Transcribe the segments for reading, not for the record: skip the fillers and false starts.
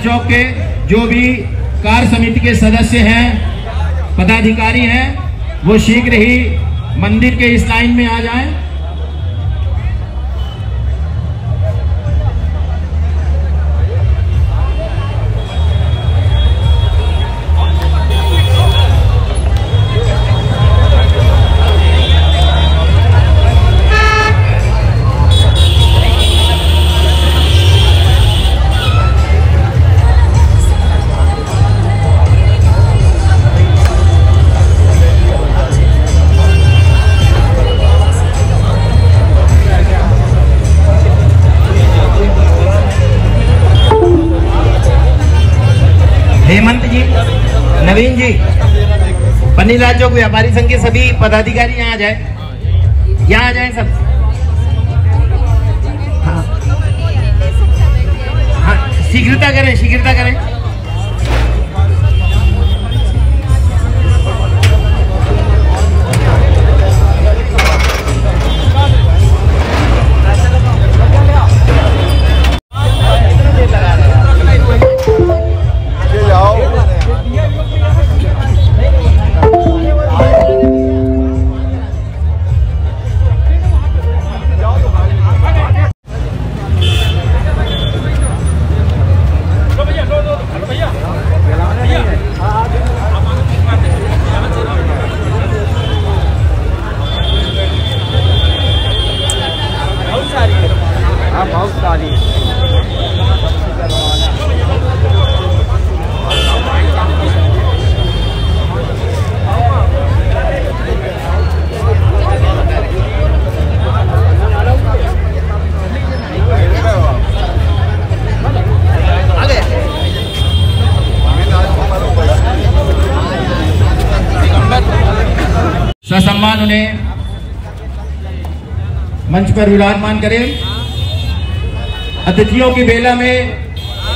चौक के जो भी कार्य समिति के सदस्य हैं, पदाधिकारी हैं, वो शीघ्र ही मंदिर के इस लाइन में आ जाएं। हेमंत जी, नवीन जी, पन्नीलाल चौक व्यापारी संघ के सभी पदाधिकारी यहाँ आ जाए, यहाँ आ जाए सब। हाँ हाँ, शीघ्रता करें, शीघ्रता करें। ससम्मान उन्हें मंच पर विराजमान करें। अतिथियों की बेला में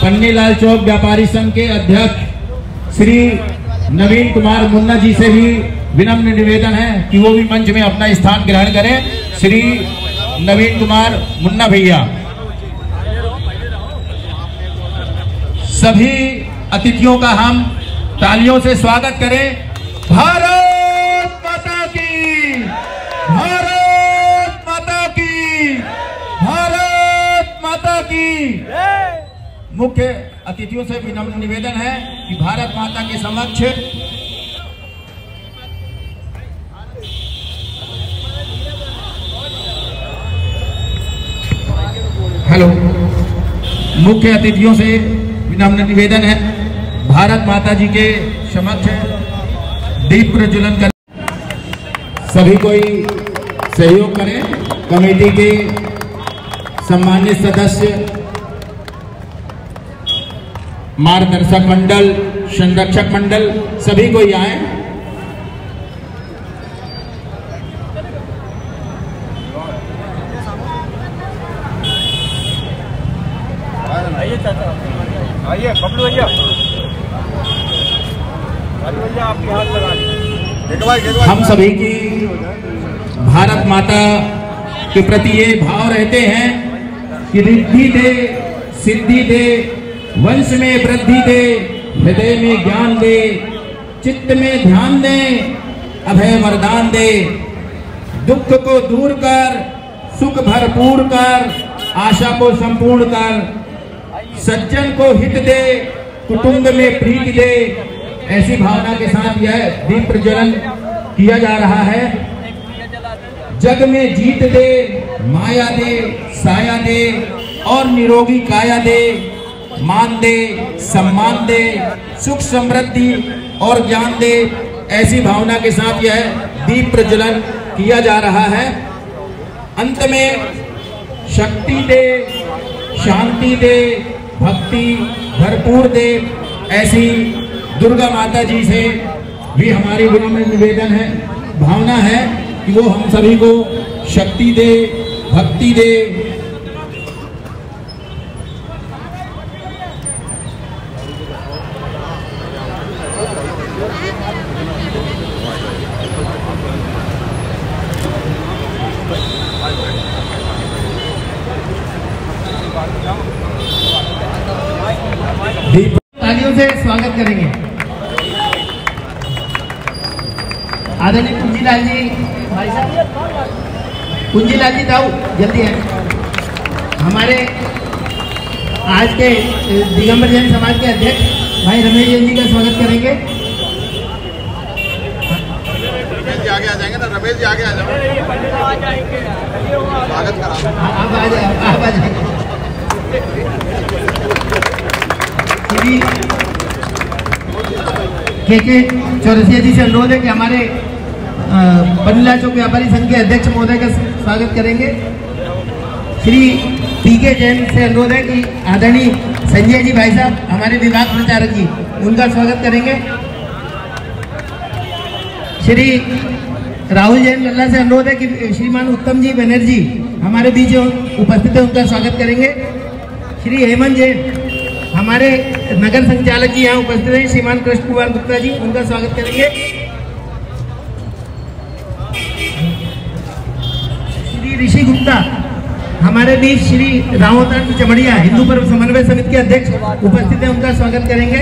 पन्नीलाल चौक व्यापारी संघ के अध्यक्ष श्री नवीन कुमार मुन्ना जी से भी विनम्र निवेदन है कि वो भी मंच में अपना स्थान ग्रहण करें। श्री नवीन कुमार मुन्ना भैया, सभी अतिथियों का हम तालियों से स्वागत करें। भारत माता की, भारत माता की, भारत माता की। मुख्य अतिथियों से विनम्र निवेदन है कि भारत माता के समक्ष हेलो, मुख्य अतिथियों से विनम्र निवेदन है भारत माता जी के समक्ष दीप प्रज्वलन कर सभी कोई सहयोग करें। कमेटी के सम्मानित सदस्य, मार्गदर्शक मंडल, संरक्षक मंडल, सभी कोई आए। आइए बबलू भैया, आपकी हाथ लगा लीजिए। हम सभी की भारत माता के प्रति ये भाव रहते हैं कि रिद्धि दे, सिद्धि दे, वंश में वृद्धि दे, हृदय में ज्ञान दे, चित्त में ध्यान दे, अभय वरदान दे, दुख को दूर कर, सुख भरपूर कर, आशा को संपूर्ण कर, सज्जन को हित दे, कुटुंब में प्रीति दे। ऐसी भावना के साथ यह दीप प्रज्वलन किया जा रहा है। जग में जीत दे, माया दे, साया दे और निरोगी काया दे, मान दे, सम्मान दे, सुख समृद्धि और ज्ञान दे। ऐसी भावना के साथ यह दीप प्रज्वलन किया जा रहा है। अंत में शक्ति दे, शांति दे, भक्ति भरपूर दे। ऐसी दुर्गा माता जी से भी हमारी विनम्र निवेदन है, भावना है कि वो हम सभी को शक्ति दे, भक्ति दे। तालियों से स्वागत करेंगे। आदरणीय कुंजीलाल जी भाई साहब, कुंजीलाल जी ताऊ जल्दी है। हमारे आज के दिगंबर जैन समाज के अध्यक्ष भाई रमेश जैन जी का स्वागत करेंगे। आगे आ जाएंगे ना, रमेश जी आगे आ जाओ, स्वागत करा। आप आ जाएंगे। श्री के चौरसिया जी से अनुरोध है कि हमारे पनीलाल चौक व्यापारी संघ के अध्यक्ष महोदय का स्वागत करेंगे। श्री पीके जैन से अनुरोध है कि आदरणीय संजय जी भाई साहब हमारे विभाग प्रचारक जी, उनका स्वागत करेंगे। श्री राहुल जैन लल्ला से अनुरोध है कि श्रीमान उत्तम जी बनर्जी हमारे बीच उपस्थित है, उनका स्वागत करेंगे। श्री हेमंत जैन हमारे नगर संचालक जी यहाँ उपस्थित हैं, श्रीमान कृष्ण कुमार गुप्ता जी, उनका स्वागत करेंगे। श्री ऋषि गुप्ता हमारे बीच श्री रामोतान चमड़िया हिंदू पर्व समन्वय समिति के अध्यक्ष उपस्थित हैं, उनका स्वागत करेंगे।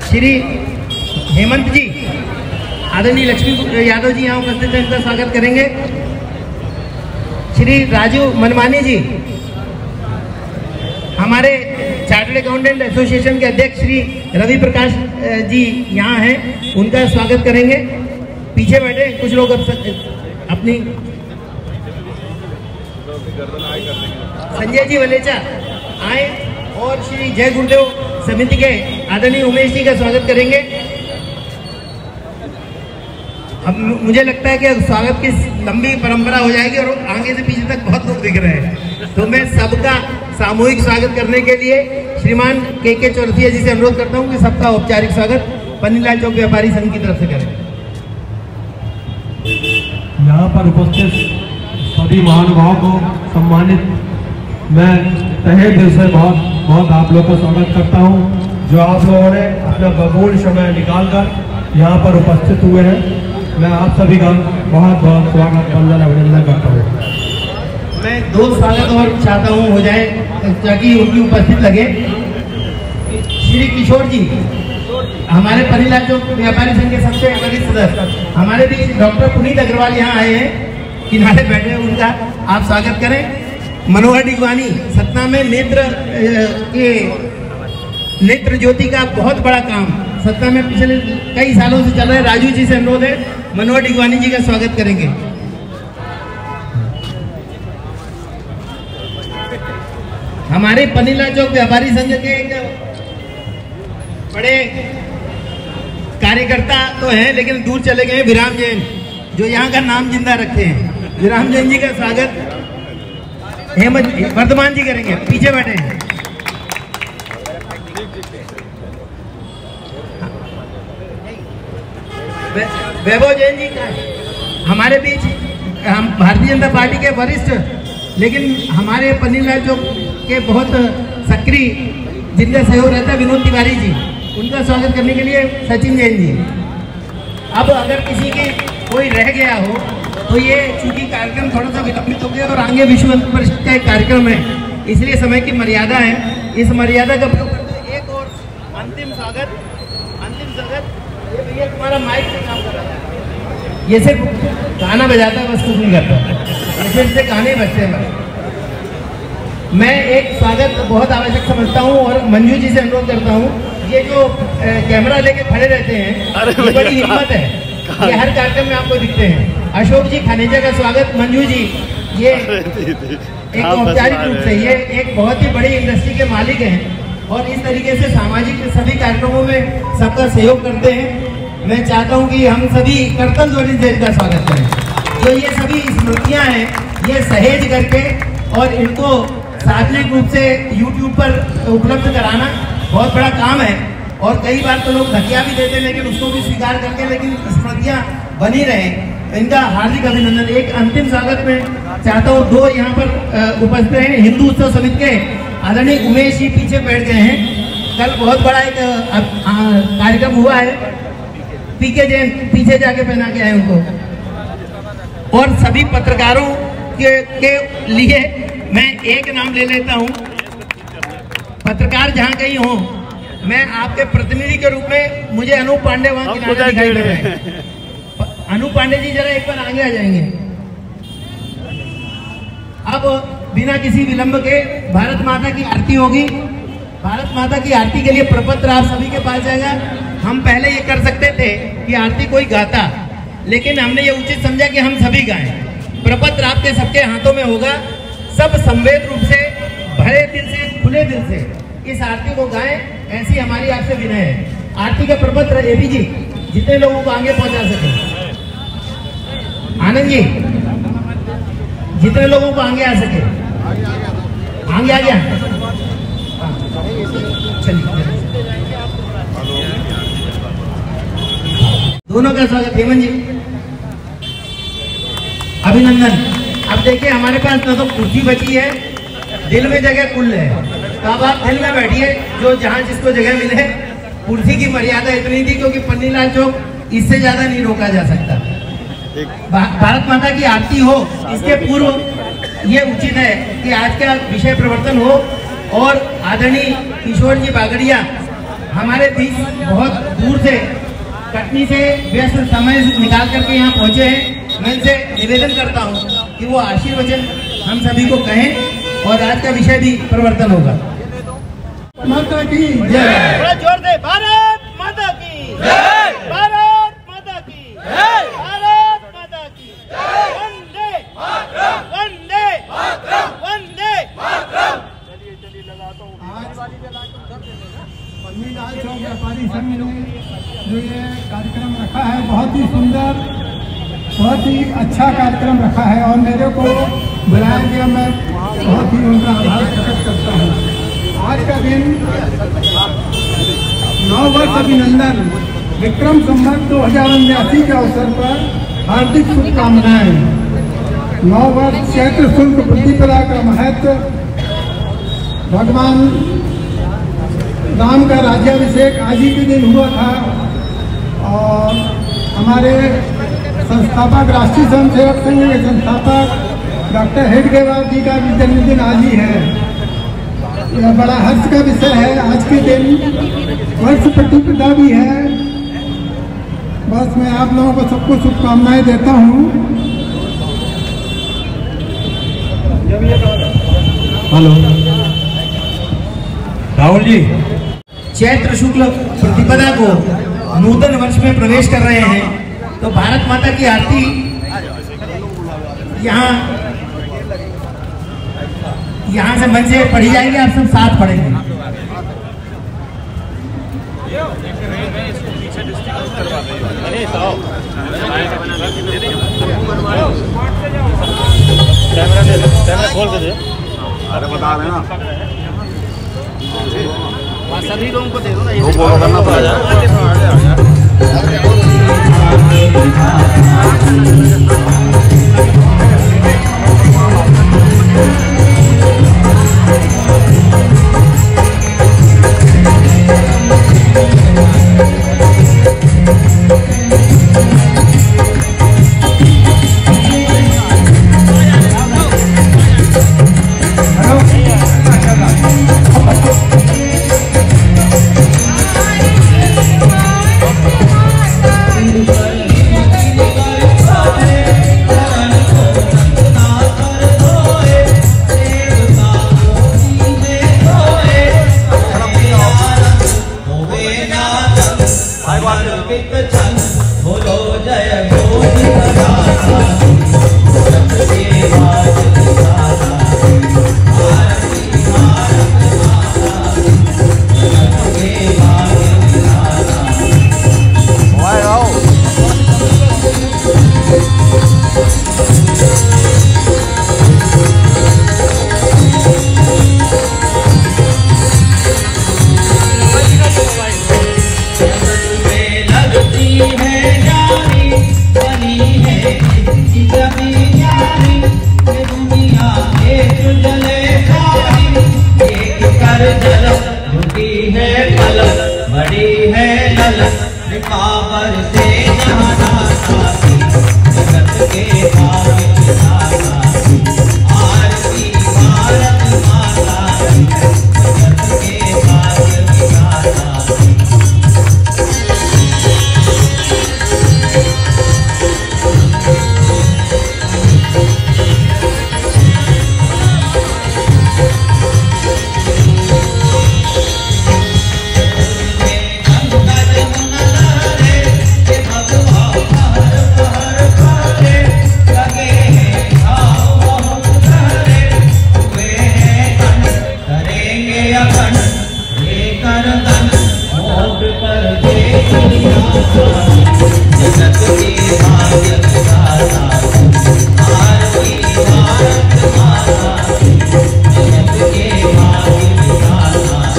श्री हेमंत जी आदरणीय लक्ष्मी यादव जी यहाँ उपस्थित हैं, उनका स्वागत करेंगे। श्री राजू मनमानी जी हमारे चार्टर्ड अकाउंटेंट एसोसिएशन के अध्यक्ष श्री रवि प्रकाश जी यहाँ हैं, उनका स्वागत करेंगे। पीछे बैठे कुछ लोग अपनी संजय जी वलेचा आए और श्री जय गुरुदेव समिति के आदरणीय उमेश जी का स्वागत करेंगे। अब मुझे लगता है कि स्वागत की लंबी परंपरा हो जाएगी और आगे से पीछे तक बहुत लोग दिख रहे हैं, तो मैं सबका सामूहिक स्वागत करने के लिए श्रीमान के चौरसिया जी से अनुरोध करता हूं कि सबका औपचारिक स्वागत पनीलाल चौक व्यापारी संघ की तरफ से करें। यहाँ पर उपस्थित सभी महानुभावों को सम्मानित मैं तहे दिल से बहुत बहुत आप लोगों को स्वागत करता हूँ, जो आप लोगों ने अपना बहुमूल्य समय निकालकर यहाँ पर उपस्थित हुए हैं। मैं आप सभी का बहुत बहुत स्वागत वंदन अभिनंदन करता हूँ। मैं दो स्वागत और चाहता हूँ हो जाए ताकि उनकी उपस्थित लगे। श्री किशोर जी हमारे पनीलाल चौक व्यापारी संघ के सबसे वरिष्ठ सदस्य, हमारे बीच डॉक्टर पुनीत अग्रवाल यहाँ आए हैं, किनारे बैठे हैं, उनका आप स्वागत करें। मनोहर डिगवानी सतना में नेत्र ज्योति का बहुत बड़ा काम सतना में पिछले कई सालों से चल रहा है, राजू जी से अनुरोध है मनोहर डिगवानी जी का स्वागत करेंगे। हमारे पनीलाल चौक व्यापारी संघ के एक बड़े कार्यकर्ता तो हैं लेकिन दूर चले गए हैं, विराम जैन, जो यहाँ का नाम जिंदा रखे हैं। विराम जैन जी का स्वागत हेमंत वर्धमान जी करेंगे, पीछे बैठे हैं। वैभव जैन जी का हमारे बीच हम भारतीय जनता पार्टी के वरिष्ठ लेकिन हमारे पनीलाल चौक के बहुत सक्रिय जिनका सहयोग रहता है विनोद तिवारी जी, उनका स्वागत करने के लिए सचिन जैन जी। अब अगर किसी के कोई रह गया हो तो ये चूंकि कार्यक्रम थोड़ा सा विलंबित हो गया और आगे विश्व हिंदू परिषद का एक कार्यक्रम है, इसलिए समय की मर्यादा है, इस मर्यादा का प्रयोग करते एक और अंतिम स्वागत ये भैया तुम्हारा माइक से काम कर रहा है, ये सिर्फ गाना बजाता है बस कुछ नहीं करता, ये सिर्फ से गाने बजते हैं बस। मैं एक स्वागत बहुत आवश्यक समझता हूँ और मंजू जी से अनुरोध करता हूँ, ये जो कैमरा लेके खड़े रहते हैं ये बड़ी हिम्मत है, ये हर कार्यक्रम में आपको दिखते हैं। अशोक जी खनेजा का स्वागत। मंजू जी ये एक औपचारिक रूप से ये एक बहुत ही बड़ी इंडस्ट्री के मालिक हैं और इस तरीके से सामाजिक सभी कार्यक्रमों में सबका सहयोग करते हैं। मैं चाहता हूं कि हम सभी कर्तन ध्वनि से इनका स्वागत करें। जो ये सभी स्मृतियां हैं ये सहेज करके और इनको सार्वजनिक रूप से YouTube पर उपलब्ध कराना बहुत बड़ा काम है और कई बार तो लोग धकिया भी देते हैं लेकिन उसको भी स्वीकार करके लेकिन स्मृतियाँ बनी रहे। इनका हार्दिक अभिनंदन। एक अंतिम स्वागत में चाहता हूँ, दो यहाँ पर उपस्थित हैं हिंदू उत्सव समिति के आदरणीय उमेश जी पीछे बैठ गए हैं। कल बहुत बड़ा एक कार्यक्रम हुआ है, पीके जैन पीछे जाके पहना के आए उनको। और सभी पत्रकारों के लिए मैं एक नाम ले लेता हूं। पत्रकार जहां कहीं हो, मैं आपके प्रतिनिधि के रूप में, मुझे अनूप पांडे वहां किनारे दिखाई दे रहे हैं। अनूप पांडे जी जरा एक बार आगे आ जाएंगे। अब बिना किसी विलंब के भारत माता की आरती होगी। भारत माता की आरती के लिए प्रपत्र आप सभी के पास जाएगा। हम पहले ये कर सकते थे कि आरती कोई गाता, लेकिन हमने ये उचित समझा कि हम सभी गाएं। प्रपत्र आपके सबके हाथों में होगा। सब संवेद रूप से, भरे दिल से, खुले दिल से इस आरती को गाएं, ऐसी हमारी आपसे विनय है। आरती का प्रपत्र एबी जी जितने लोगों को आगे पहुंचा सके, आनंद जी जितने लोगों को आगे आ सके, आगे आ गया। चलिए दोनों का स्वागत। हेमंत जी अभिनंदन। अब देखिए हमारे पास ना तो कुर्सी बची है, दिल में जगह कुल है, तो अब आप दिल में बैठिए, जो जहां जिसको जगह मिले। कुर्सी की मर्यादा इतनी थी क्योंकि पन्नीलाल चौक इससे ज्यादा नहीं रोका जा सकता। भारत माता की आरती हो, इसके पूर्व ये उचित है कि आज का विषय प्रवर्तन हो और आदरणीय किशोर जी बागड़िया हमारे बीच बहुत दूर से, कटनी से व्यस्त समय निकाल करके यहाँ पहुंचे हैं। मैं इनसे निवेदन करता हूँ कि वो आशीर्वचन हम सभी को कहें और आज का विषय भी प्रवर्तन होगा। माता की जय। थोड़ा जोर दे। भारत माता की जय। भारत माता की जय। भारत माता की जय। वंदे मातरम। वंदे मातरम। वंदे मातरम। चलिए लगाता हूँ। पन्नीलाल चौक व्यापारी संघ ने जो ये कार्यक्रम रखा है, बहुत ही सुंदर, बहुत ही अच्छा कार्यक्रम रखा है और मेरे को बुलाया गया, मैं बहुत ही उनका आभार प्रकट करता हूँ। आज का दिन 9 वर्ष अभिनंदन विक्रम संवत 2089 के अवसर पर हार्दिक शुभकामनाएं। 9 वर्ष चैत्र शुक्ल प्रतिपदा का महत्व, भगवान राम का राज्याभिषेक आज ही के दिन हुआ था और हमारे संस्थापक राष्ट्रीय स्वयंसेवक संघ के संस्थापक डॉक्टर हेडगेवार जी का भी जन्मदिन आज ही है। यह बड़ा हर्ष का विषय है। आज के दिन वर्ष प्रतिपदा भी है। बस मैं आप लोगों को सबको शुभकामनाएं देता हूँ। हेलो राहुल जी, चैत्र शुक्ल प्रतिपदा को नूतन वर्ष में प्रवेश कर रहे हैं, तो भारत माता की आरती यहाँ से मंच से पढ़ी जाएगी। आप सब साथ पढ़ेंगे। कैमरा खोल के दे। अरे बता रहे ना, सभी लोगों को दे दो ना, ये करना पड़ेगा। बड़ी है ललक काबर से जाना साथी जगत के भाग आरती जगत के भाग्य विधाता भारती भारत माता जगत के भाग्य विधाता।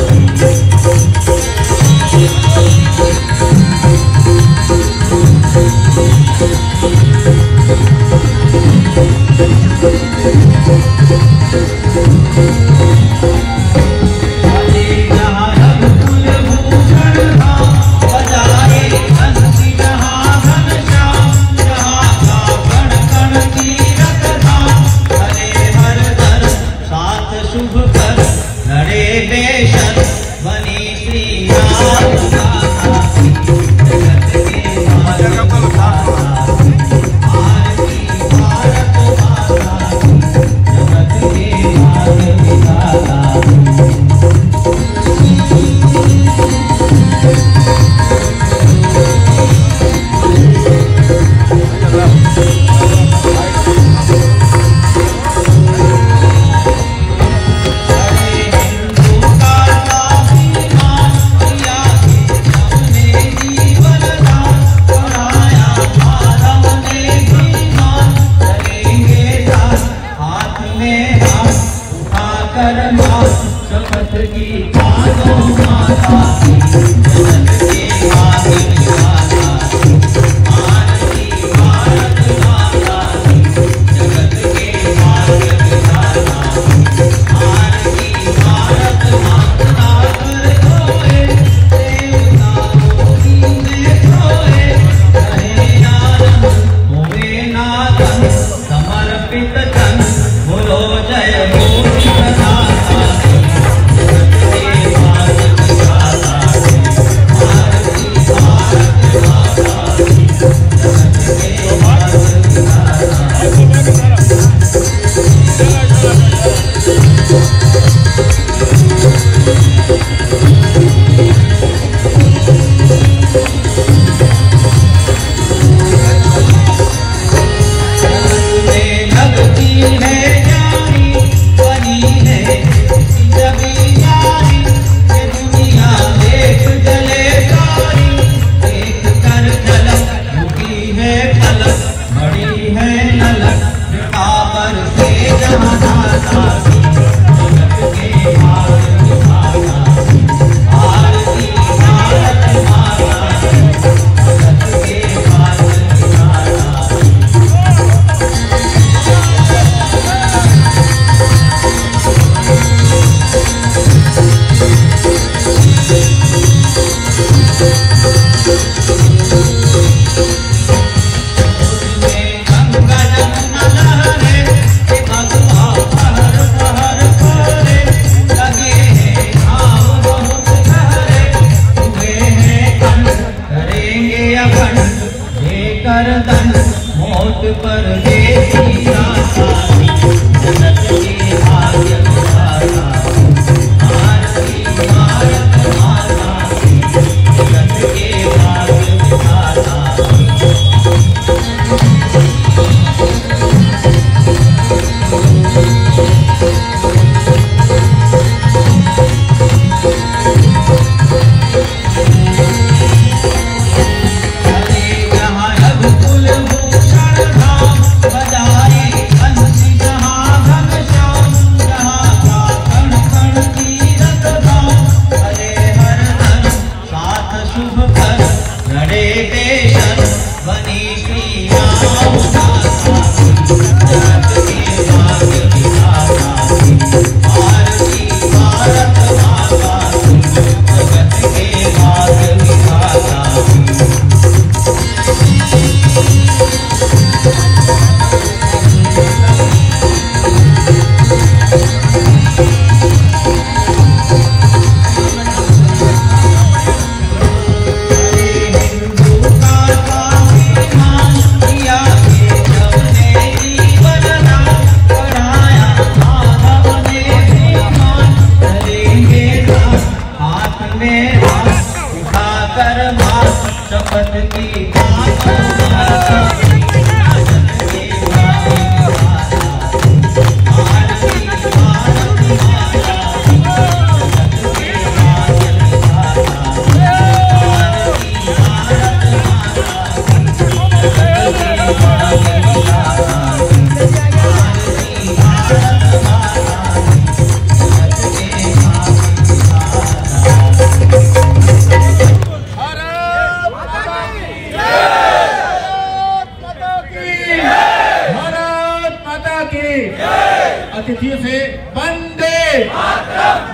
अतिथियों से वंदे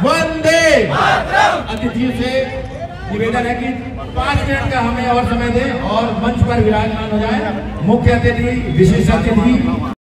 वंदे। अतिथियों से निवेदन है कि 5 मिनट का हमें और समय दें और मंच पर विराजमान हो जाए। मुख्य अतिथि, विशेष अतिथि